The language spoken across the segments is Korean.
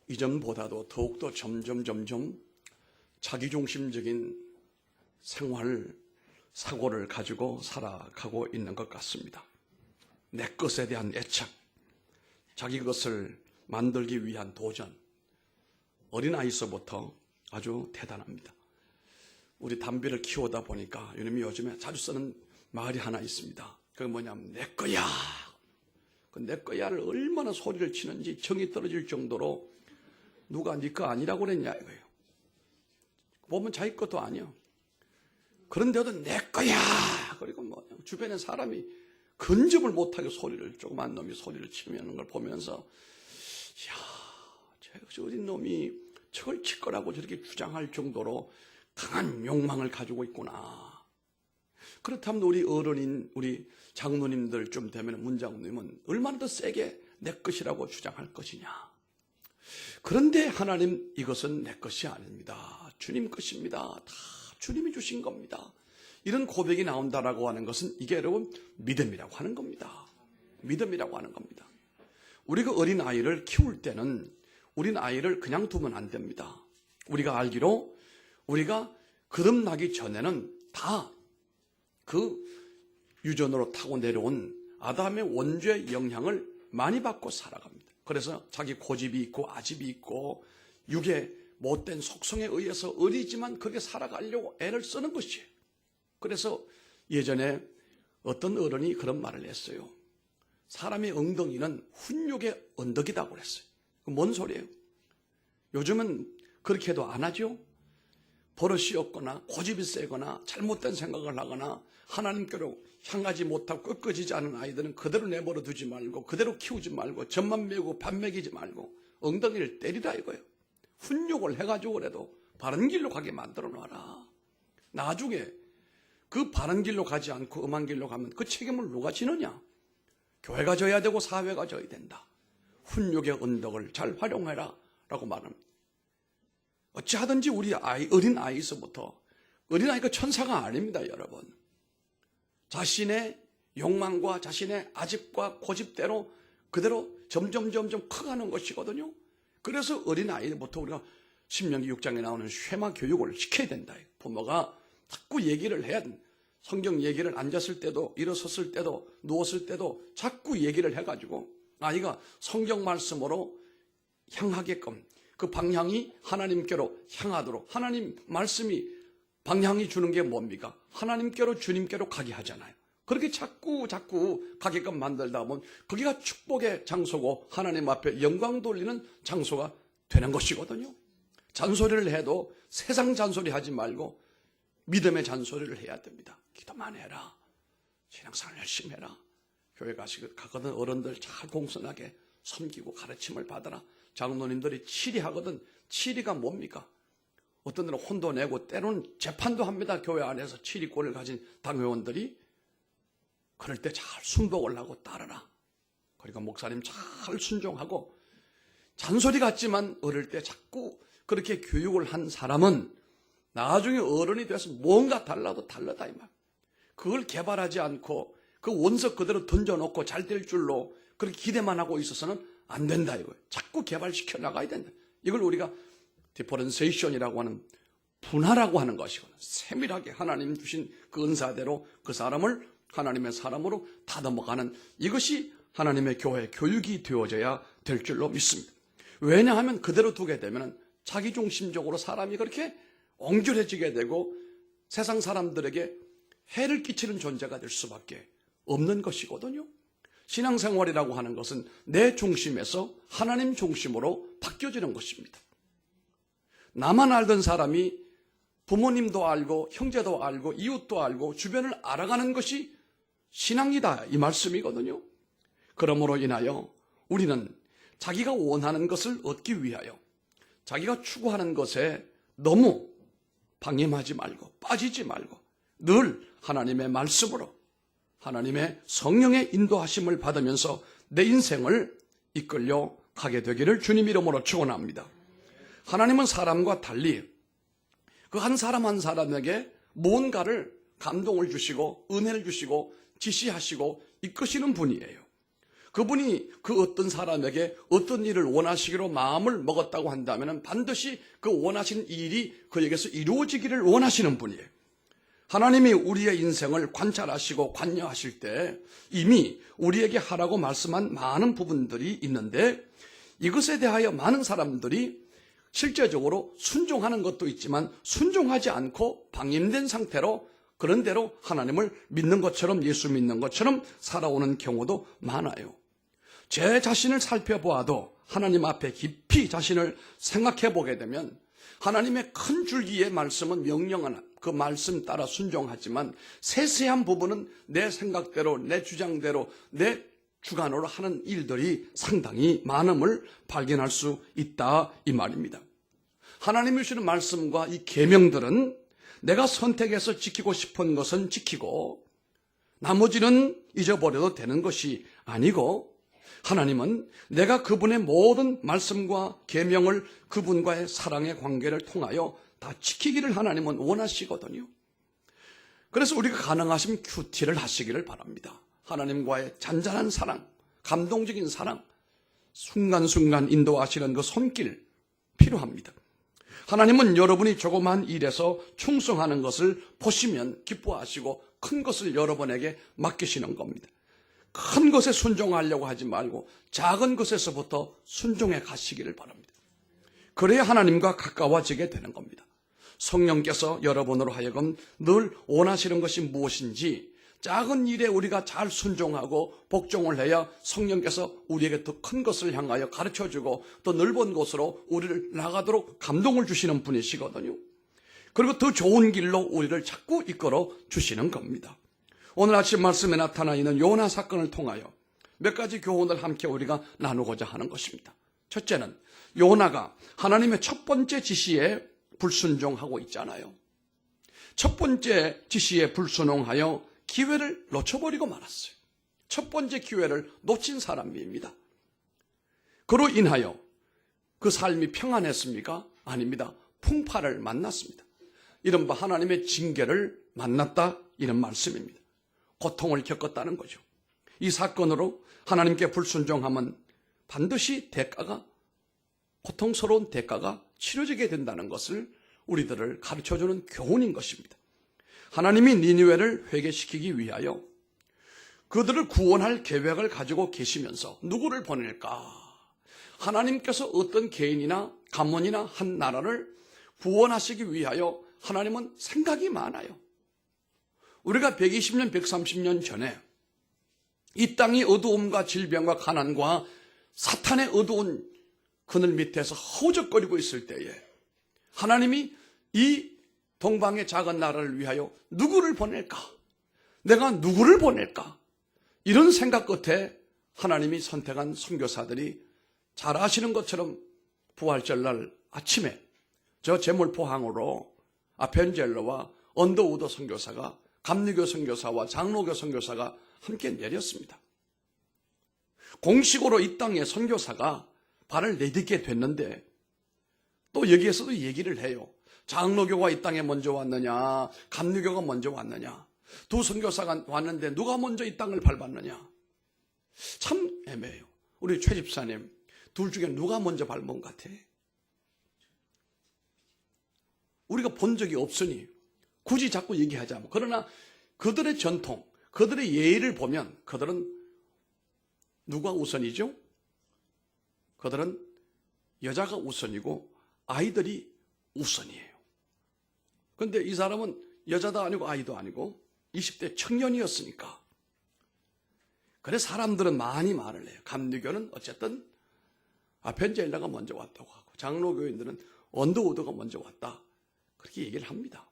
이전보다도 더욱더 점점 자기중심적인 생활 사고를 가지고 살아가고 있는 것 같습니다. 내 것에 대한 애착, 자기 것을 만들기 위한 도전, 어린아이서부터 아주 대단합니다. 우리 담비를 키우다 보니까 이놈이 요즘에 자주 쓰는 말이 하나 있습니다. 그게 뭐냐면 내 거야. 그 내 거야를 얼마나 소리를 치는지 정이 떨어질 정도로 누가 네 거 아니라고 그랬냐 이거예요. 보면 자기 것도 아니요. 그런데도 내 거야. 그리고 뭐 주변에 사람이 근접을 못하게 소리를, 조그만 놈이 소리를 치는 걸 보면서 이야, 저 어린 놈이 저걸 칠 거라고 저렇게 주장할 정도로 강한 욕망을 가지고 있구나. 그렇다면 우리 어른인 우리 장로님들 좀 되면 문장님은 얼마나 더 세게 내 것이라고 주장할 것이냐. 그런데 하나님, 이것은 내 것이 아닙니다. 주님 것입니다. 다 주님이 주신 겁니다. 이런 고백이 나온다라고 하는 것은 이게 여러분 믿음이라고 하는 겁니다. 믿음이라고 하는 겁니다. 우리가 어린아이를 키울 때는 어린아이를 그냥 두면 안 됩니다. 우리가 알기로 우리가 거듭나기 전에는 다 그 유전으로 타고 내려온 아담의 원죄 영향을 많이 받고 살아갑니다. 그래서 자기 고집이 있고 아집이 있고 육의 못된 속성에 의해서 어리지만 그게 살아가려고 애를 쓰는 것이에요. 그래서 예전에 어떤 어른이 그런 말을 했어요. 사람의 엉덩이는 훈육의 언덕이라고 그랬어요. 뭔 소리예요? 요즘은 그렇게도 안 하죠? 버릇이 없거나 고집이 세거나 잘못된 생각을 하거나 하나님께로 향하지 못하고 꺾어지지 않은 아이들은 그대로 내버려 두지 말고 그대로 키우지 말고 젖만 메고 밥 먹이지 말고 엉덩이를 때리라 이거예요. 훈육을 해가지고 그래도 바른 길로 가게 만들어 놔라. 나중에 그 바른 길로 가지 않고 음한 길로 가면 그 책임을 누가 지느냐? 교회가 져야 되고 사회가 져야 된다. 훈육의 언덕을 잘 활용해라 라고 말합니다. 어찌하든지 우리 어린아이서부터, 어린아이가 천사가 아닙니다, 여러분. 자신의 욕망과 자신의 아집과 고집대로 그대로 점점 커가는 것이거든요. 그래서 어린아이부터 우리가 신명기 6장에 나오는 쉐마 교육을 시켜야 된다. 부모가 자꾸 얘기를 해야 된다. 성경 얘기를 앉았을 때도 일어섰을 때도 누웠을 때도 자꾸 얘기를 해가지고 아이가 성경 말씀으로 향하게끔 그 방향이 하나님께로 향하도록, 하나님 말씀이 방향이 주는 게 뭡니까? 하나님께로 주님께로 가게 하잖아요. 그렇게 자꾸 가게끔 만들다 보면 거기가 축복의 장소고 하나님 앞에 영광 돌리는 장소가 되는 것이거든요. 잔소리를 해도 세상 잔소리 하지 말고 믿음의 잔소리를 해야 됩니다. 기도만 해라. 신앙생활 열심히 해라. 교회 가거든 어른들 잘 공손하게 섬기고 가르침을 받아라. 장로님들이 치리하거든. 치리가 뭡니까? 어떤 데는 혼도 내고 때로는 재판도 합니다. 교회 안에서 치리권을 가진 당회원들이. 그럴 때 잘 순복을 하고 따르라. 그러니까 목사님 잘 순종하고 잔소리 같지만 어릴 때 자꾸 그렇게 교육을 한 사람은 나중에 어른이 돼서 뭔가 달라도 다르다 이 말. 그걸 개발하지 않고 그 원석 그대로 던져놓고 잘 될 줄로 그렇게 기대만 하고 있어서는 안 된다 이거예요. 자꾸 개발시켜 나가야 된다. 이걸 우리가 디퍼런세이션이라고 하는 분화라고 하는 것이거든요. 세밀하게 하나님 주신 그 은사대로 그 사람을 하나님의 사람으로 다듬어가는 이것이 하나님의 교회 교육이 되어져야 될 줄로 믿습니다. 왜냐하면 그대로 두게 되면 자기중심적으로 사람이 그렇게 옹졸해지게 되고 세상 사람들에게 해를 끼치는 존재가 될 수밖에 없는 것이거든요. 신앙생활이라고 하는 것은 내 중심에서 하나님 중심으로 바뀌어지는 것입니다. 나만 알던 사람이 부모님도 알고 형제도 알고 이웃도 알고 주변을 알아가는 것이 신앙이다 이 말씀이거든요. 그러므로 인하여 우리는 자기가 원하는 것을 얻기 위하여 자기가 추구하는 것에 너무 방임하지 말고 빠지지 말고 늘 하나님의 말씀으로 하나님의 성령의 인도하심을 받으면서 내 인생을 이끌려 가게 되기를 주님 이름으로 축원합니다. 하나님은 사람과 달리 그 한 사람 한 사람에게 뭔가를 감동을 주시고 은혜를 주시고 지시하시고 이끄시는 분이에요. 그분이 그 어떤 사람에게 어떤 일을 원하시기로 마음을 먹었다고 한다면 반드시 그 원하시는 일이 그에게서 이루어지기를 원하시는 분이에요. 하나님이 우리의 인생을 관찰하시고 관여하실 때 이미 우리에게 하라고 말씀한 많은 부분들이 있는데 이것에 대하여 많은 사람들이 실제적으로 순종하는 것도 있지만 순종하지 않고 방임된 상태로 그런 대로 하나님을 믿는 것처럼 예수 믿는 것처럼 살아오는 경우도 많아요. 제 자신을 살펴보아도 하나님 앞에 깊이 자신을 생각해 보게 되면 하나님의 큰 줄기의 말씀은 명령하는 그 말씀 따라 순종하지만 세세한 부분은 내 생각대로 내 주장대로 내 주관으로 하는 일들이 상당히 많음을 발견할 수 있다 이 말입니다. 하나님이 주시는 말씀과 이 계명들은 내가 선택해서 지키고 싶은 것은 지키고 나머지는 잊어버려도 되는 것이 아니고 하나님은 내가 그분의 모든 말씀과 계명을 그분과의 사랑의 관계를 통하여 다 지키기를 하나님은 원하시거든요. 그래서 우리가 가능하시면 큐티를 하시기를 바랍니다. 하나님과의 잔잔한 사랑, 감동적인 사랑, 순간순간 인도하시는 그 손길 필요합니다. 하나님은 여러분이 조그마한 일에서 충성하는 것을 보시면 기뻐하시고 큰 것을 여러분에게 맡기시는 겁니다. 큰 것에 순종하려고 하지 말고 작은 것에서부터 순종해 가시기를 바랍니다. 그래야 하나님과 가까워지게 되는 겁니다. 성령께서 여러분으로 하여금 늘 원하시는 것이 무엇인지 작은 일에 우리가 잘 순종하고 복종을 해야 성령께서 우리에게 더 큰 것을 향하여 가르쳐주고 더 넓은 곳으로 우리를 나가도록 감동을 주시는 분이시거든요. 그리고 더 좋은 길로 우리를 자꾸 이끌어 주시는 겁니다. 오늘 아침 말씀에 나타나 있는 요나 사건을 통하여 몇 가지 교훈을 함께 우리가 나누고자 하는 것입니다. 첫째는 요나가 하나님의 첫 번째 지시에 불순종하고 있잖아요. 첫 번째 지시에 불순종하여 기회를 놓쳐버리고 말았어요. 첫 번째 기회를 놓친 사람입니다. 그로 인하여 그 삶이 평안했습니까? 아닙니다. 풍파를 만났습니다. 이른바 하나님의 징계를 만났다 이런 말씀입니다. 고통을 겪었다는 거죠. 이 사건으로 하나님께 불순종하면 반드시 고통스러운 대가가 치러지게 된다는 것을 우리들을 가르쳐주는 교훈인 것입니다. 하나님이 니느웨를 회개시키기 위하여 그들을 구원할 계획을 가지고 계시면서 누구를 보낼까? 하나님께서 어떤 개인이나 가문이나 한 나라를 구원하시기 위하여 하나님은 생각이 많아요. 우리가 120년, 130년 전에 이 땅이 어두움과 질병과 가난과 사탄의 어두운 그늘 밑에서 허우적거리고 있을 때에 하나님이 이 동방의 작은 나라를 위하여 누구를 보낼까? 내가 누구를 보낼까? 이런 생각 끝에 하나님이 선택한 선교사들이 잘 아시는 것처럼 부활절날 아침에 저 제물포항으로 아펜젤러와 언더우드 선교사가 감리교 선교사와 장로교 선교사가 함께 내렸습니다. 공식으로 이 땅에 선교사가 발을 내딛게 됐는데 또 여기에서도 얘기를 해요. 장로교가 이 땅에 먼저 왔느냐, 감리교가 먼저 왔느냐, 두 선교사가 왔는데 누가 먼저 이 땅을 밟았느냐. 참 애매해요. 우리 최 집사님, 둘 중에 누가 먼저 밟은 것 같아? 우리가 본 적이 없으니 굳이 자꾸 얘기하자면. 그러나 그들의 전통, 그들의 예의를 보면 그들은 누가 우선이죠? 그들은 여자가 우선이고 아이들이 우선이에요. 그런데 이 사람은 여자도 아니고 아이도 아니고 20대 청년이었으니까. 그래 사람들은 많이 말을 해요. 감리교는 어쨌든 아펜젤라가 먼저 왔다고 하고 장로교인들은 언더우드가 먼저 왔다. 그렇게 얘기를 합니다.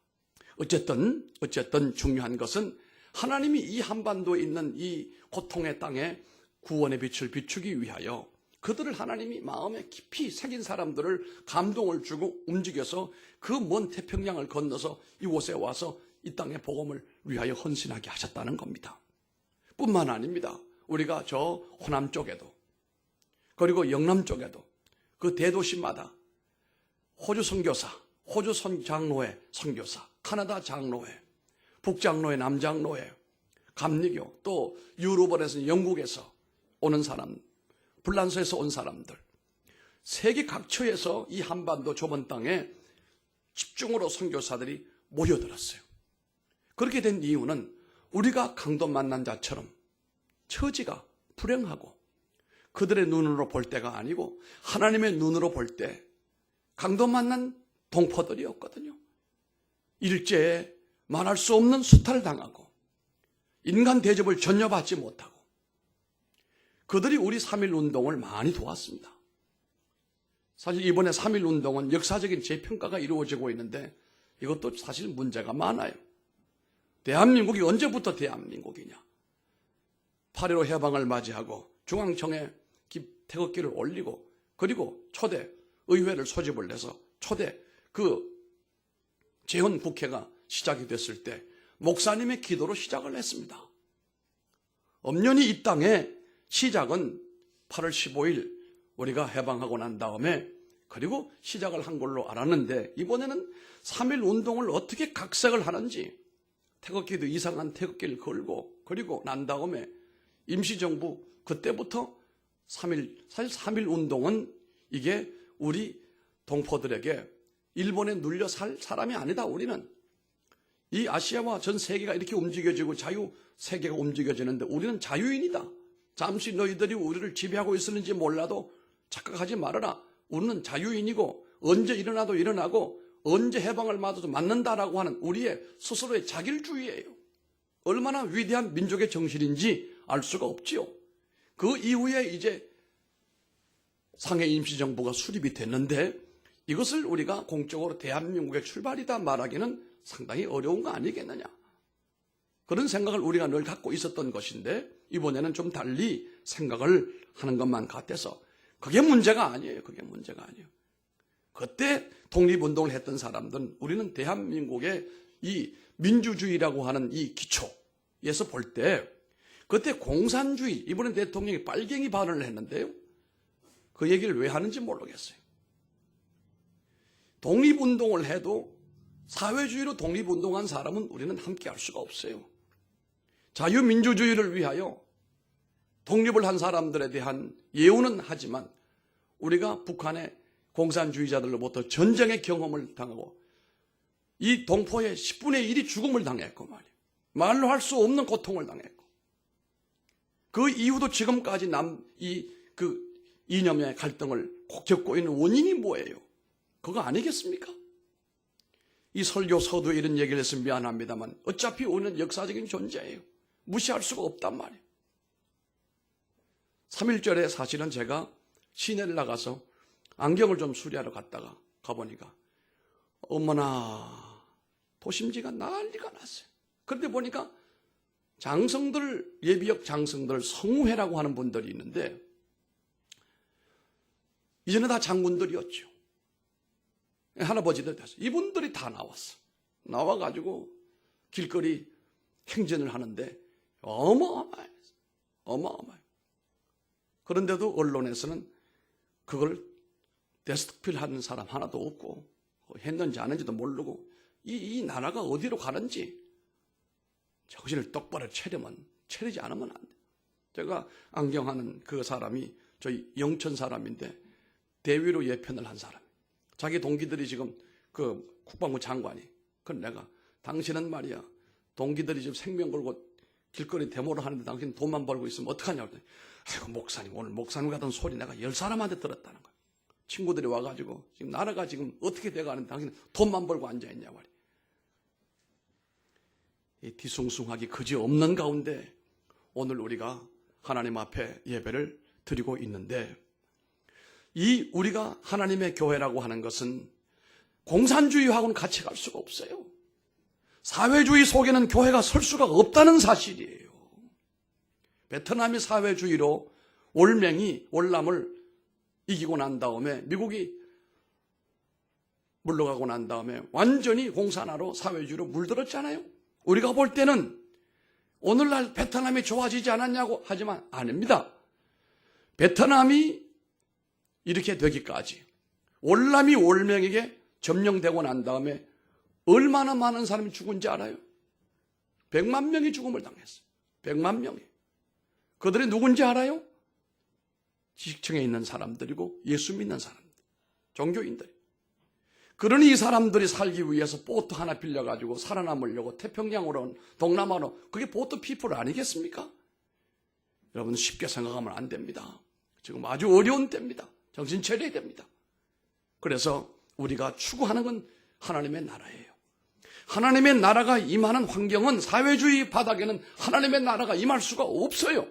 어쨌든 중요한 것은 하나님이 이 한반도에 있는 이 고통의 땅에 구원의 빛을 비추기 위하여 그들을 하나님이 마음에 깊이 새긴 사람들을 감동을 주고 움직여서 그 먼 태평양을 건너서 이곳에 와서 이 땅의 복음을 위하여 헌신하게 하셨다는 겁니다. 뿐만 아닙니다. 우리가 저 호남 쪽에도 그리고 영남 쪽에도 그 대도시마다 호주 선교사, 호주 장로회 선교사, 카나다 장로회, 북장로회, 남장로회, 감리교, 또 유럽에서 영국에서 오는 사람, 불란서에서 온 사람들, 세계 각처에서 이 한반도 좁은 땅에 집중으로 선교사들이 모여들었어요. 그렇게 된 이유는 우리가 강도 만난 자처럼 처지가 불행하고 그들의 눈으로 볼 때가 아니고 하나님의 눈으로 볼 때 강도 만난 동포들이었거든요. 일제에 말할 수 없는 수탈을 당하고 인간 대접을 전혀 받지 못하고 그들이 우리 3.1 운동을 많이 도왔습니다. 사실 이번에 3.1 운동은 역사적인 재평가가 이루어지고 있는데 이것도 사실 문제가 많아요. 대한민국이 언제부터 대한민국이냐? 8.15 해방을 맞이하고 중앙청에 태극기를 올리고 그리고 초대 의회를 소집을 해서 초대 재헌 국회가 시작이 됐을 때 목사님의 기도로 시작을 했습니다. 엄연히 이 땅의 시작은 8월 15일 우리가 해방하고 난 다음에 그리고 시작을 한 걸로 알았는데 이번에는 3.1 운동을 어떻게 각색을 하는지 태극기도 이상한 태극기를 걸고 그리고 난 다음에 임시정부 그때부터 사실 3.1 운동은 이게 우리 동포들에게 일본에 눌려 살 사람이 아니다. 우리는 이 아시아와 전 세계가 이렇게 움직여지고 자유 세계가 움직여지는데 우리는 자유인이다. 잠시 너희들이 우리를 지배하고 있었는지 몰라도 착각하지 말아라. 우리는 자유인이고 언제 일어나도 일어나고 언제 해방을 맞아도 맞는다라고 하는 우리의 스스로의 자길주의예요. 얼마나 위대한 민족의 정신인지 알 수가 없지요. 그 이후에 이제 상해 임시정부가 수립이 됐는데 이것을 우리가 공적으로 대한민국의 출발이다 말하기는 상당히 어려운 거 아니겠느냐. 그런 생각을 우리가 늘 갖고 있었던 것인데 이번에는 좀 달리 생각을 하는 것만 같아서 그게 문제가 아니에요. 그게 문제가 아니에요. 그때 독립운동을 했던 사람들은 우리는 대한민국의 이 민주주의라고 하는 이 기초에서 볼 때 그때 공산주의, 이번에 대통령이 빨갱이 발언을 했는데요. 그 얘기를 왜 하는지 모르겠어요. 독립운동을 해도 사회주의로 독립운동한 사람은 우리는 함께 할 수가 없어요. 자유민주주의를 위하여 독립을 한 사람들에 대한 예우는 하지만 우리가 북한의 공산주의자들로부터 전쟁의 경험을 당하고 이 동포의 10분의 1이 죽음을 당했고 말이에요. 말로 할 수 없는 고통을 당했고 그 이후도 지금까지 이념의 갈등을 꼭 겪고 있는 원인이 뭐예요? 그거 아니겠습니까? 이 설교 서두에 이런 얘기를 해서 미안합니다만 어차피 우리는 역사적인 존재예요. 무시할 수가 없단 말이에요. 3.1절에 사실은 제가 시내를 나가서 안경을 좀 수리하러 갔다가 가보니까 어머나 도심지가 난리가 났어요. 그런데 보니까 장성들, 예비역 장성들 성우회라고 하는 분들이 있는데 이전에 다 장군들이었죠. 할아버지들 됐어요. 이분들이 다 나왔어. 나와가지고 길거리 행진을 하는데 어마어마해요. 어마어마해요. 그런데도 언론에서는 그걸 데스크필하는 사람 하나도 없고 했는지 안 했는지도 모르고 이 나라가 어디로 가는지 정신을 똑바로 차리지 않으면 안 돼. 제가 안경하는 그 사람이 저희 영천 사람인데 대위로 예편을 한 사람. 자기 동기들이 지금 그 국방부 장관이. 그럼 내가 당신은 말이야 동기들이 지금 생명 걸고 길거리 데모를 하는데 당신 돈만 벌고 있으면 어떡하냐고. 아이고 목사님 오늘 목사님 같은 소리 내가 10사람한테 들었다는 거야. 친구들이 와가지고 지금 나라가 지금 어떻게 돼가는데 당신은 돈만 벌고 앉아있냐 말이야. 이 뒤숭숭하기 그지없는 가운데 오늘 우리가 하나님 앞에 예배를 드리고 있는데 이 우리가 하나님의 교회라고 하는 것은 공산주의하고는 같이 갈 수가 없어요. 사회주의 속에는 교회가 설 수가 없다는 사실이에요. 베트남이 사회주의로 월남을 이기고 난 다음에 미국이 물러가고 난 다음에 완전히 공산화로 사회주의로 물들었잖아요. 우리가 볼 때는 오늘날 베트남이 좋아지지 않았냐고 하지만 아닙니다. 베트남이 이렇게 되기까지 월남이 월명에게 점령되고 난 다음에 얼마나 많은 사람이 죽은지 알아요? 100만 명이 죽음을 당했어요. 100만 명이. 그들이 누군지 알아요? 지식층에 있는 사람들이고 예수 믿는 사람들, 종교인들. 그러니 이 사람들이 살기 위해서 보트 하나 빌려가지고 살아남으려고 태평양으로 동남아로, 그게 보트 피플 아니겠습니까? 여러분 쉽게 생각하면 안 됩니다. 지금 아주 어려운 때입니다. 정신 차려야 됩니다. 그래서 우리가 추구하는 건 하나님의 나라예요. 하나님의 나라가 임하는 환경은, 사회주의 바닥에는 하나님의 나라가 임할 수가 없어요.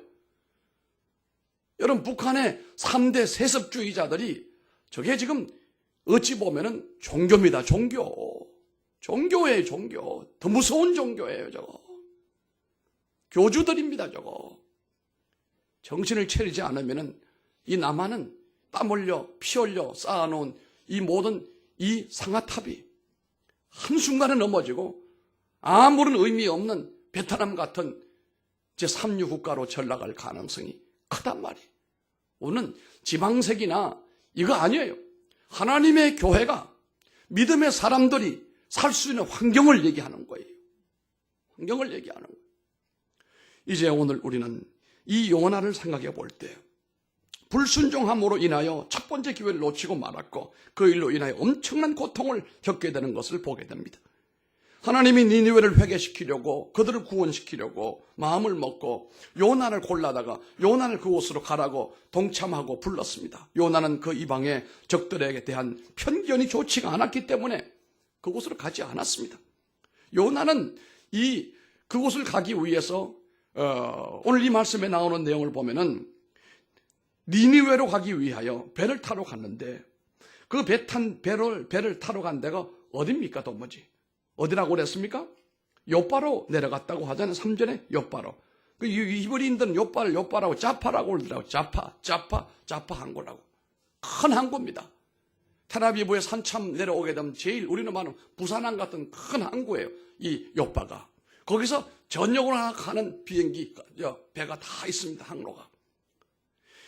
여러분 북한의 3대 세습주의자들이 저게 지금 어찌 보면은 종교입니다. 종교예요, 종교. 더 무서운 종교예요, 저거. 교주들입니다, 저거. 정신을 차리지 않으면은 이 남한은 땀 흘려, 피 흘려 쌓아놓은 이 모든 이 상아탑이 한순간에 넘어지고 아무런 의미 없는 베트남 같은 제3류 국가로 전락할 가능성이 크단 말이에요. 오늘 지방색이나 이거 아니에요. 하나님의 교회가, 믿음의 사람들이 살 수 있는 환경을 얘기하는 거예요. 환경을 얘기하는 거예요. 이제 오늘 우리는 이 요나를 생각해 볼 때 불순종함으로 인하여 첫 번째 기회를 놓치고 말았고 그 일로 인하여 엄청난 고통을 겪게 되는 것을 보게 됩니다. 하나님이 니느웨를 회개시키려고, 그들을 구원시키려고 마음을 먹고 요나를 골라다가 요나를 그곳으로 가라고 동참하고 불렀습니다. 요나는 그 이방의 적들에게 대한 편견이 좋지가 않았기 때문에 그곳으로 가지 않았습니다. 요나는 그곳을 가기 위해서 오늘 이 말씀에 나오는 내용을 보면은 니느웨로 가기 위하여 배를 타러 갔는데 그 배를 타러 간 데가 어딥니까 도무지? 어디라고 그랬습니까? 요바로 내려갔다고 하잖아요. 3절에 요바로. 그 히브리인들은 요바라고 자파라고 그러더라고요. 자파 항구라고. 큰 항구입니다. 텔아비브에 산참 내려오게 되면 제일 우리는 말하는 부산항 같은 큰 항구예요. 이 요바가. 거기서 전역으로 가는 비행기, 배가 다 있습니다. 항로가.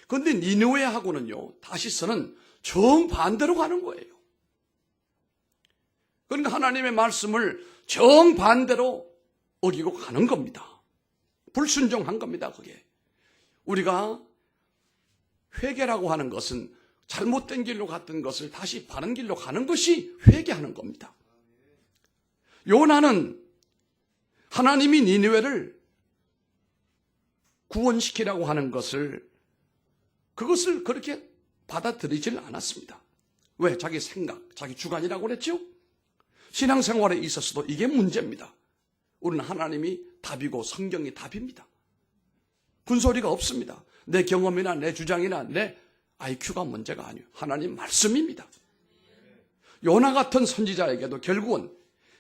그런데 니느웨하고는요, 다시서는 정반대로 가는 거예요. 그러니까 하나님의 말씀을 정반대로 어기고 가는 겁니다. 불순종한 겁니다, 그게. 우리가 회개라고 하는 것은 잘못된 길로 갔던 것을 다시 바른 길로 가는 것이 회개하는 겁니다. 요나는 하나님이 니느웨를 구원시키라고 하는 그것을 그렇게 받아들이지는 않았습니다. 왜? 자기 생각, 자기 주관이라고 그랬죠? 신앙생활에 있어서도 이게 문제입니다. 우리는 하나님이 답이고 성경이 답입니다. 군소리가 없습니다. 내 경험이나 내 주장이나 내 IQ가 문제가 아니에요. 하나님 말씀입니다. 요나 같은 선지자에게도 결국은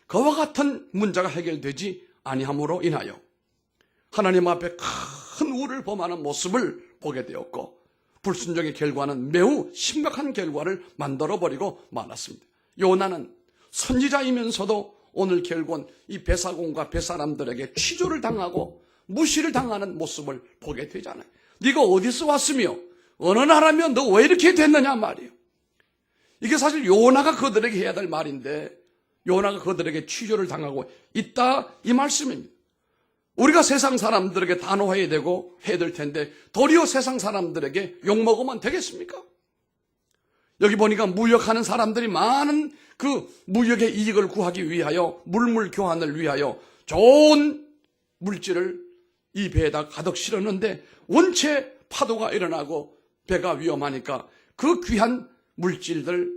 그와 같은 문제가 해결되지 아니함으로 인하여 하나님 앞에 큰 우를 범하는 모습을 보게 되었고 불순종의 결과는 매우 심각한 결과를 만들어버리고 말았습니다. 요나는 선지자이면서도 오늘 결국은 이 배사공과 배사람들에게 취조를 당하고 무시를 당하는 모습을 보게 되잖아요. 네가 어디서 왔으며 어느 나라며 너 왜 이렇게 됐느냐 말이에요. 이게 사실 요나가 그들에게 해야 될 말인데 요나가 그들에게 취조를 당하고 있다 이 말씀입니다. 우리가 세상 사람들에게 단호해야 되고 해야 될 텐데 도리어 세상 사람들에게 욕먹으면 되겠습니까? 여기 보니까 무역하는 사람들이 많은 그 무역의 이익을 구하기 위하여 물물 교환을 위하여 좋은 물질을 이 배에다 가득 실었는데 원체 파도가 일어나고 배가 위험하니까 그 귀한 물질들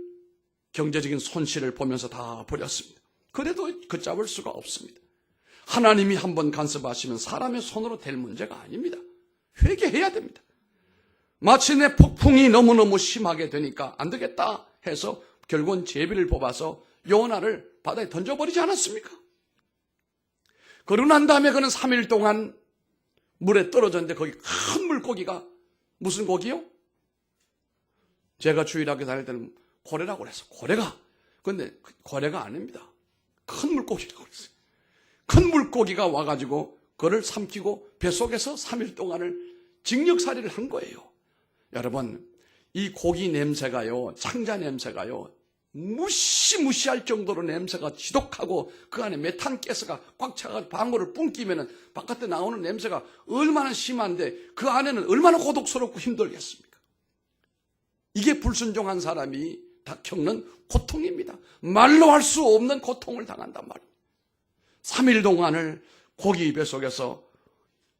경제적인 손실을 보면서 다 버렸습니다. 그래도 걷잡을 수가 없습니다. 하나님이 한번 간섭하시면 사람의 손으로 될 문제가 아닙니다. 회개해야 됩니다. 마침내 폭풍이 너무너무 심하게 되니까 안 되겠다 해서 결국은 제비를 뽑아서 요나를 바다에 던져버리지 않았습니까? 그러고 난 다음에 그는 3일 동안 물에 떨어졌는데 거기 큰 물고기가 무슨 고기요? 제가 주일학교 다닐 때는 고래라고 그랬어요. 고래가. 그런데 고래가 아닙니다. 큰 물고기라고 그랬어요. 큰 물고기가 와가지고 그를 삼키고 뱃속에서 3일 동안을 징역살이를 한 거예요. 여러분, 이 고기 냄새가요, 창자 냄새가요, 무시무시할 정도로 냄새가 지독하고 그 안에 메탄가스가 꽉 차가지고 방울을 뿜기면은 바깥에 나오는 냄새가 얼마나 심한데 그 안에는 얼마나 고독스럽고 힘들겠습니까? 이게 불순종한 사람이 다 겪는 고통입니다. 말로 할 수 없는 고통을 당한단 말이에요. 3일 동안을 고기 뱃속에서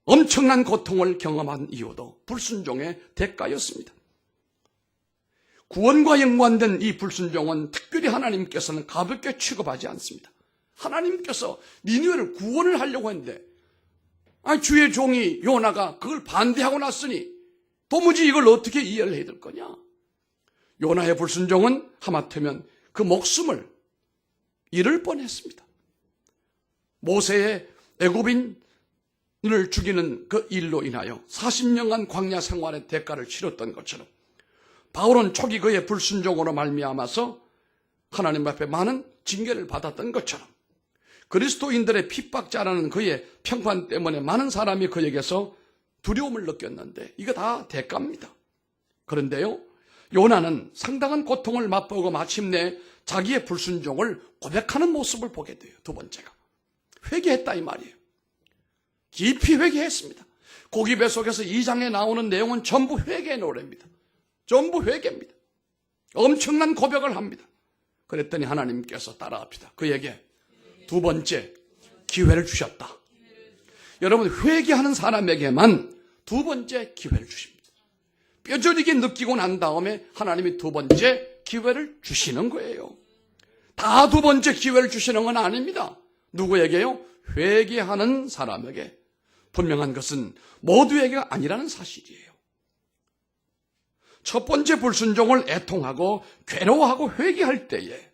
엄청난 고통을 경험한 이유도 불순종의 대가였습니다. 구원과 연관된 이 불순종은 특별히 하나님께서는 가볍게 취급하지 않습니다. 하나님께서 니느웨를 구원을 하려고 했는데 주의 종이 요나가 그걸 반대하고 났으니 도무지 이걸 어떻게 이해를 해야 될 거냐. 요나의 불순종은 하마터면 그 목숨을 잃을 뻔했습니다. 모세의 애굽인을 죽이는 그 일로 인하여 40년간 광야 생활의 대가를 치렀던 것처럼 바울은 초기 그의 불순종으로 말미암아서 하나님 앞에 많은 징계를 받았던 것처럼 그리스도인들의 핍박자라는 그의 평판 때문에 많은 사람이 그에게서 두려움을 느꼈는데 이거 다 대가입니다. 그런데요, 요나는 상당한 고통을 맛보고 마침내 자기의 불순종을 고백하는 모습을 보게 돼요. 두 번째가 회개했다 이 말이에요. 깊이 회개했습니다. 고기 뱃속에서 2장에 나오는 내용은 전부 회개의 노래입니다. 전부 회개입니다. 엄청난 고백을 합니다. 그랬더니 하나님께서 따라합시다. 그에게 두 번째 기회를 주셨다. 여러분, 회개하는 사람에게만 두 번째 기회를 주십니다. 뼈저리게 느끼고 난 다음에 하나님이 두 번째 기회를 주시는 거예요. 다 두 번째 기회를 주시는 건 아닙니다. 누구에게요? 회개하는 사람에게. 분명한 것은 모두에게가 아니라는 사실이에요. 첫 번째 불순종을 애통하고 괴로워하고 회개할 때에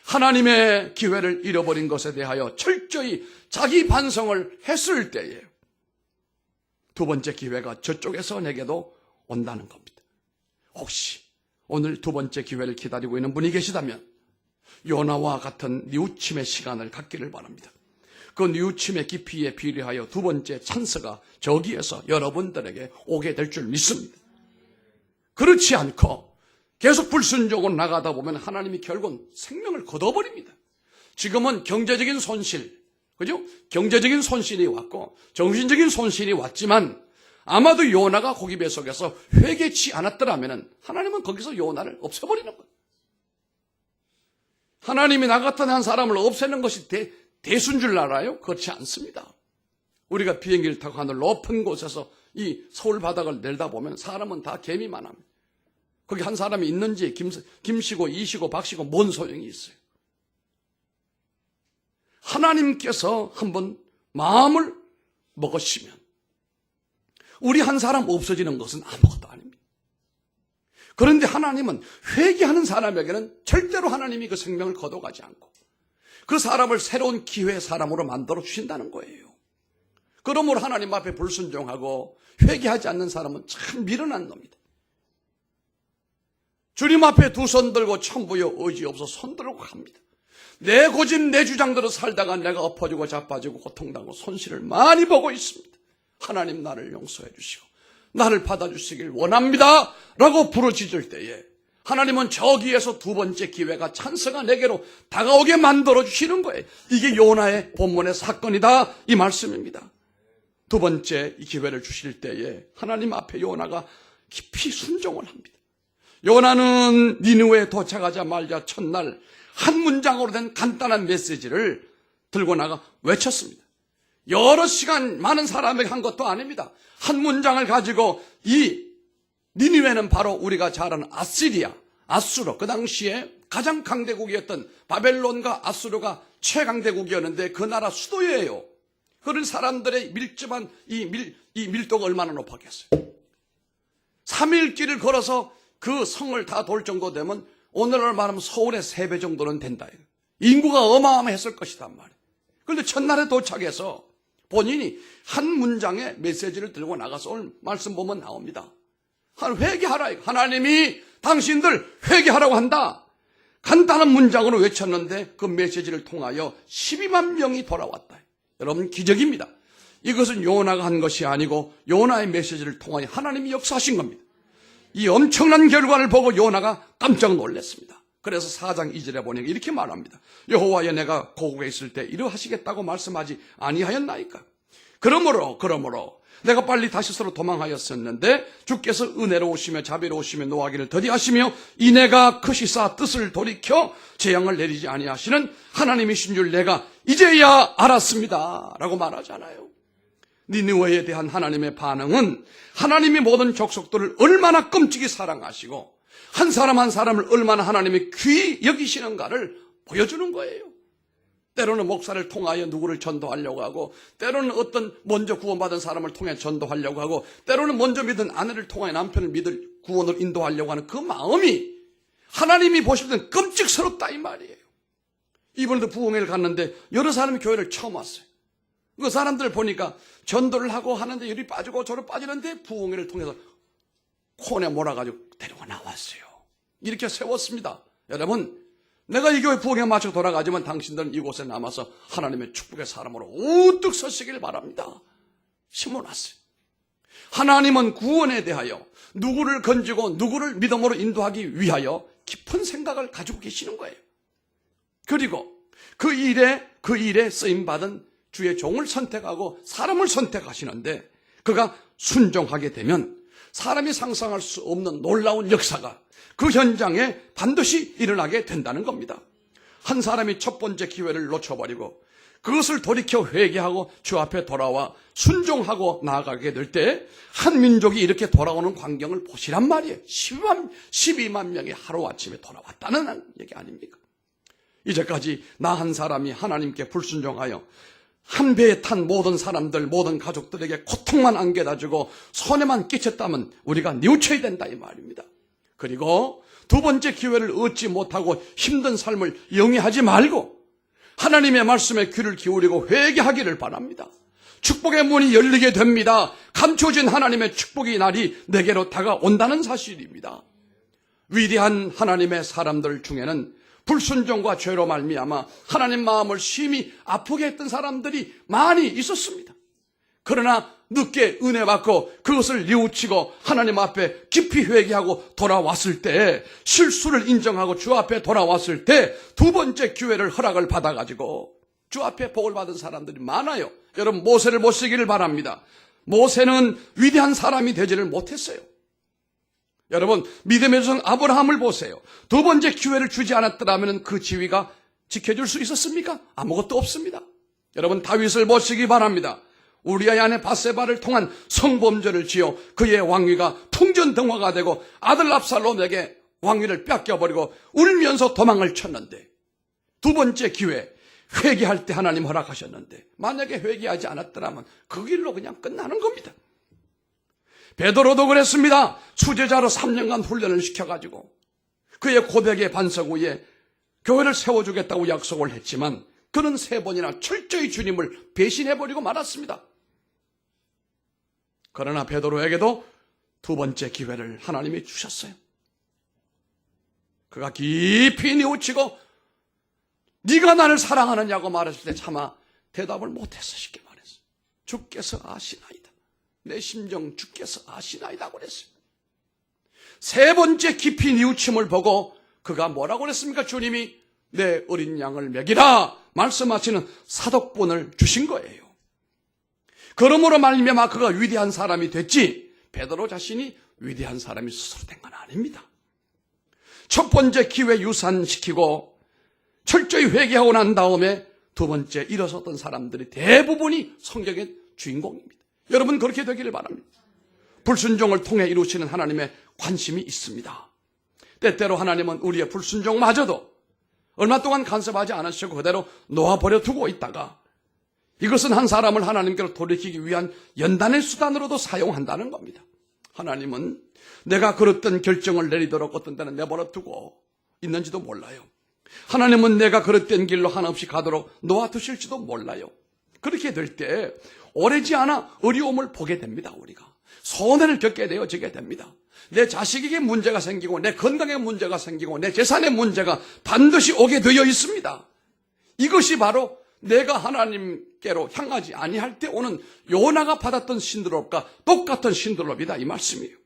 하나님의 기회를 잃어버린 것에 대하여 철저히 자기 반성을 했을 때에 두 번째 기회가 저쪽에서 내게도 온다는 겁니다. 혹시 오늘 두 번째 기회를 기다리고 있는 분이 계시다면 요나와 같은 뉘우침의 시간을 갖기를 바랍니다. 그 뉘우침의 깊이에 비례하여 두 번째 찬스가 저기에서 여러분들에게 오게 될 줄 믿습니다. 그렇지 않고 계속 불순종으로 나가다 보면 하나님이 결국은 생명을 거둬버립니다. 지금은 경제적인 손실, 그죠? 경제적인 손실이 왔고 정신적인 손실이 왔지만 아마도 요나가 고기 뱃속에서 회개치 않았더라면 하나님은 거기서 요나를 없애버리는 거예요. 하나님이 나 같은 한 사람을 없애는 것이 대수인 줄 알아요? 그렇지 않습니다. 우리가 비행기를 타고 하늘 높은 곳에서 이 서울 바닥을 내려다보면 사람은 다 개미만 합니다. 거기 한 사람이 있는지 김씨고 이씨고 박씨고 뭔 소용이 있어요. 하나님께서 한번 마음을 먹으시면 우리 한 사람 없어지는 것은 아무것도 아닙니다. 그런데 하나님은 회개하는 사람에게는 절대로 하나님이 그 생명을 거둬가지 않고 그 사람을 새로운 기회의 사람으로 만들어 주신다는 거예요. 그러므로 하나님 앞에 불순종하고 회개하지 않는 사람은 참 미련한 놈이다. 주님 앞에 두 손 들고 천부여 의지 없어 손 들고 갑니다. 내 고집 내 주장대로 살다가 내가 엎어지고 자빠지고 고통당하고 손실을 많이 보고 있습니다. 하나님 나를 용서해 주시고 나를 받아주시길 원합니다 라고 부르짖을 때에 하나님은 저기에서 두 번째 기회가 찬스가 내게로 다가오게 만들어 주시는 거예요. 이게 요나의 본문의 사건이다 이 말씀입니다. 두 번째 이 기회를 주실 때에 하나님 앞에 요나가 깊이 순종을 합니다. 요나는 니느웨에 도착하자마자 첫날 한 문장으로 된 간단한 메시지를 들고 나가 외쳤습니다. 여러 시간 많은 사람에게 한 것도 아닙니다. 한 문장을 가지고 이 니느웨는 바로 우리가 잘 아는 아시리아, 아수르, 그 당시에 가장 강대국이었던 바벨론과 아수르가 최강대국이었는데 그 나라 수도예요. 그런 사람들의 밀집한 이 밀도가 얼마나 높았겠어요. 3일 길을 걸어서 그 성을 다 돌 정도 되면 오늘날 말하면 서울의 3배 정도는 된다. 인구가 어마어마했을 것이단 말이에요. 그런데 첫날에 도착해서 본인이 한 문장의 메시지를 들고 나가서 오늘 말씀 보면 나옵니다. 회개하라. 하나님이 당신들 회개하라고 한다. 간단한 문장으로 외쳤는데 그 메시지를 통하여 12만 명이 돌아왔다. 여러분 기적입니다. 이것은 요나가 한 것이 아니고 요나의 메시지를 통하여 하나님이 역사하신 겁니다. 이 엄청난 결과를 보고 요나가 깜짝 놀랐습니다. 그래서 4장 2절에 보니까 이렇게 말합니다. 여호와여 내가 고국에 있을 때 이러하시겠다고 말씀하지 아니하였나이까. 그러므로 내가 빨리 다시스로 도망하였었는데 주께서 은혜로우시며 자비로우시며 노하기를 더디하시며 이내가 크시사 뜻을 돌이켜 재앙을 내리지 아니하시는 하나님이신 줄 내가 이제야 알았습니다 라고 말하잖아요. 니느웨에 대한 하나님의 반응은 하나님이 모든 족속들을 얼마나 끔찍이 사랑하시고 한 사람 한 사람을 얼마나 하나님이 귀히 여기시는가를 보여주는 거예요. 때로는 목사를 통하여 누구를 전도하려고 하고, 때로는 어떤 먼저 구원받은 사람을 통해 전도하려고 하고, 때로는 먼저 믿은 아내를 통하여 남편을 믿을 구원을 인도하려고 하는 그 마음이 하나님이 보실 때는 끔찍스럽다 이 말이에요. 이번에도 부흥회를 갔는데 여러 사람이 교회를 처음 왔어요. 그 사람들 보니까 전도를 하고 하는데 열이 빠지고 저를 빠지는데 부흥회를 통해서 콘에 몰아가지고 데리고 나왔어요. 이렇게 세웠습니다. 여러분, 내가 이 교회 부흥회 마치고 돌아가지만 당신들은 이곳에 남아서 하나님의 축복의 사람으로 우뚝 서시길 바랍니다. 심어놨어요. 하나님은 구원에 대하여 누구를 건지고 누구를 믿음으로 인도하기 위하여 깊은 생각을 가지고 계시는 거예요. 그리고 그 일에 쓰임받은 주의 종을 선택하고 사람을 선택하시는데 그가 순종하게 되면 사람이 상상할 수 없는 놀라운 역사가 그 현장에 반드시 일어나게 된다는 겁니다. 한 사람이 첫 번째 기회를 놓쳐버리고 그것을 돌이켜 회개하고 주 앞에 돌아와 순종하고 나아가게 될 때 한 민족이 이렇게 돌아오는 광경을 보시란 말이에요. 12만 명이 하루아침에 돌아왔다는 얘기 아닙니까? 이제까지 나 한 사람이 하나님께 불순종하여 한 배에 탄 모든 사람들, 모든 가족들에게 고통만 안겨다주고 손해만 끼쳤다면 우리가 뉘우쳐야 된다 이 말입니다. 그리고 두 번째 기회를 얻지 못하고 힘든 삶을 영위하지 말고 하나님의 말씀에 귀를 기울이고 회개하기를 바랍니다. 축복의 문이 열리게 됩니다. 감춰진 하나님의 축복의 날이 내게로 다가온다는 사실입니다. 위대한 하나님의 사람들 중에는 불순종과 죄로 말미암아 하나님 마음을 심히 아프게 했던 사람들이 많이 있었습니다. 그러나 늦게 은혜 받고 그것을 뉘우치고 하나님 앞에 깊이 회개하고 돌아왔을 때, 실수를 인정하고 주 앞에 돌아왔을 때 두 번째 기회를 허락을 받아가지고 주 앞에 복을 받은 사람들이 많아요. 여러분, 모세를 보시기를 바랍니다. 모세는 위대한 사람이 되지를 못했어요. 여러분, 믿음의 조상 아브라함을 보세요. 두 번째 기회를 주지 않았더라면 그 지위가 지켜줄 수 있었습니까? 아무것도 없습니다. 여러분, 다윗을 보시기 바랍니다. 우리아의 아내 바세바를 통한 성범죄를 지어 그의 왕위가 풍전등화가 되고 아들 압살롬에게 왕위를 뺏겨버리고 울면서 도망을 쳤는데 두 번째 기회, 회개할 때 하나님 허락하셨는데 만약에 회개하지 않았더라면 그 길로 그냥 끝나는 겁니다. 베드로도 그랬습니다. 수제자로 3년간 훈련을 시켜가지고 그의 고백의 반석 위에 교회를 세워주겠다고 약속을 했지만 그는 3번이나 철저히 주님을 배신해버리고 말았습니다. 그러나 베드로에게도 두 번째 기회를 하나님이 주셨어요. 그가 깊이 뉘우치고 네가 나를 사랑하느냐고 말했을 때 차마 대답을 못해서 쉽게 말했어요. 주께서 아시나이다. 내 심정 주께서 아시나이다 그랬어요. 세 번째 깊이 뉘우침을 보고 그가 뭐라고 그랬습니까? 주님이 내 어린 양을 먹이라 말씀하시는 사독본을 주신 거예요. 그러므로 말미암아 그가 위대한 사람이 됐지 베드로 자신이 위대한 사람이 스스로 된 건 아닙니다. 첫 번째 기회 유산시키고 철저히 회개하고 난 다음에 두 번째 일어섰던 사람들이 대부분이 성경의 주인공입니다. 여러분, 그렇게 되기를 바랍니다. 불순종을 통해 이루시는 하나님의 관심이 있습니다. 때때로 하나님은 우리의 불순종마저도 얼마 동안 간섭하지 않으시고 그대로 놓아버려 두고 있다가 이것은 한 사람을 하나님께로 돌이키기 위한 연단의 수단으로도 사용한다는 겁니다. 하나님은 내가 그랬던 결정을 내리도록 어떤 때는 내버려 두고 있는지도 몰라요. 하나님은 내가 그랬던 길로 한없이 가도록 놓아두실지도 몰라요. 그렇게 될 때 오래지 않아 어려움을 보게 됩니다. 우리가 손해를 겪게 되어지게 됩니다. 내 자식에게 문제가 생기고 내 건강에 문제가 생기고 내 재산에 문제가 반드시 오게 되어 있습니다. 이것이 바로 내가 하나님께로 향하지 아니할 때 오는 요나가 받았던 신드롭과 똑같은 신드롭이다 이 말씀이에요.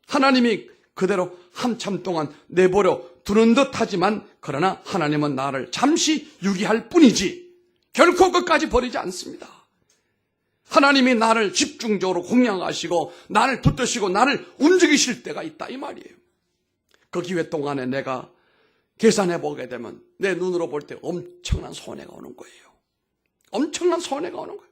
하나님이 그대로 한참 동안 내버려 두는 듯 하지만 그러나 하나님은 나를 잠시 유기할 뿐이지 결코 끝까지 버리지 않습니다. 하나님이 나를 집중적으로 공략하시고 나를 붙드시고 나를 움직이실 때가 있다 이 말이에요. 그 기회 동안에 내가 계산해 보게 되면 내 눈으로 볼 때 엄청난 손해가 오는 거예요. 엄청난 손해가 오는 거예요.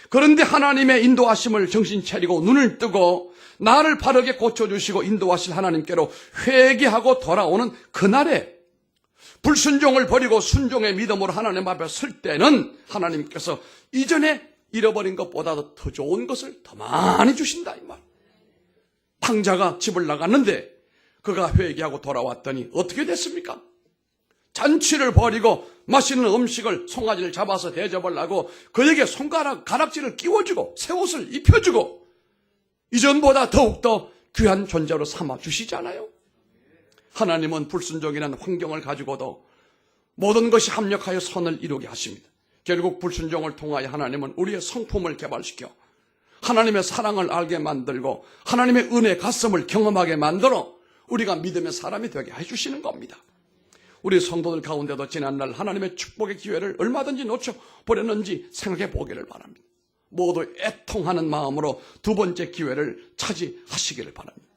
그런데 하나님의 인도하심을 정신 차리고 눈을 뜨고 나를 바르게 고쳐주시고 인도하실 하나님께로 회개하고 돌아오는 그날에 불순종을 버리고 순종의 믿음으로 하나님 앞에 설 때는 하나님께서 이전에 잃어버린 것보다도 더 좋은 것을 더 많이 주신다 이 말. 탕자가 집을 나갔는데 그가 회개하고 돌아왔더니 어떻게 됐습니까? 잔치를 벌이고 맛있는 음식을 송아지를 잡아서 대접을 하고 그에게 가락지를 끼워주고 새 옷을 입혀주고 이전보다 더욱더 귀한 존재로 삼아주시잖아요. 하나님은 불순종이라는 환경을 가지고도 모든 것이 합력하여 선을 이루게 하십니다. 결국 불순종을 통하여 하나님은 우리의 성품을 개발시켜 하나님의 사랑을 알게 만들고 하나님의 은혜 가슴을 경험하게 만들어 우리가 믿음의 사람이 되게 해주시는 겁니다. 우리 성도들 가운데도 지난날 하나님의 축복의 기회를 얼마든지 놓쳐버렸는지 생각해 보기를 바랍니다. 모두 애통하는 마음으로 두 번째 기회를 차지하시기를 바랍니다.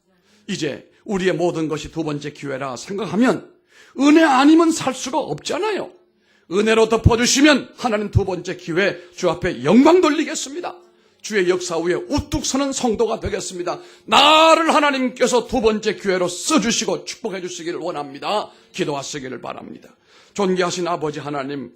이제 우리의 모든 것이 두 번째 기회라 생각하면 은혜 아니면 살 수가 없잖아요. 은혜로 덮어주시면 하나님 두 번째 기회 주 앞에 영광 돌리겠습니다. 주의 역사 위에 우뚝 서는 성도가 되겠습니다. 나를 하나님께서 두 번째 기회로 써주시고 축복해 주시기를 원합니다. 기도하시기를 바랍니다. 존귀하신 아버지 하나님,